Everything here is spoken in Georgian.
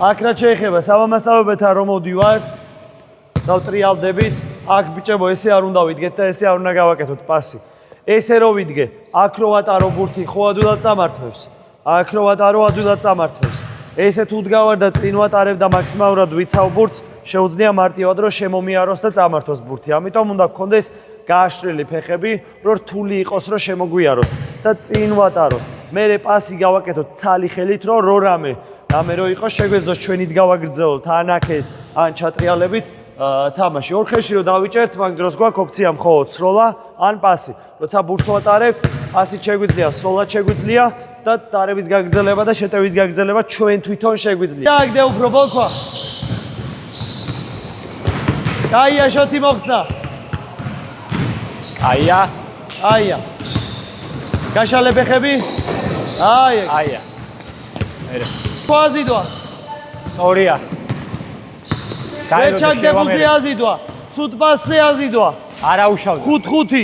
აქ რა შეიძლება სამამასწავლებელთან რომ მოდივართ დავტრიალდებით აქ ბიჭებო ესე არ უნდა ვიდგეთ და ესე არ უნდა გავაკეთოთ პასი ესე რო ვიდგე აქ რო ვატარო ბურთი ხო ადვილად წამართვებს აქ რო ვატარო ადვილად წამართვებს ესე თუ დგავარ და წინ ვატარებ და მაქსიმალურად ვიცავ ბურთს შეუძლია მარტივად რომ შემომიაროს და წამართოს ბურთი ამიტომ უნდა გქონდეს გააშრილი ფეხები რომ რთული იყოს რომ შემოგვიაროს და წინ ვატაროთ მერე პასი გავაკეთოთ ცალი ხელით რომ რამე რო იყოს შეგვეძლოს ჩვენი გავაგრძელოთ ან აქეთ ან ჩატრიალებით თამაში ორ ხელში რომ დავიჭერთ მაგ დროს გვაქვს ოფცია მხოლოდ სროლა ან პასი როცა ბურთს ვატარებთ პასით შეგვიძლია სროლად შეგვიძლია და ტარების გაგრძელება და შეტევის გაგრძელება ჩვენ თვითონ შეგვიძლია აგდე უფრო ბოლქვა აია შოთი მოხსნა აია გაშალე ფეხები აია ყვაზიდვა სწორია გაირო და შევამერე აზიდვა ცუდ პასზე აზიდვა არა უშავდა 5-5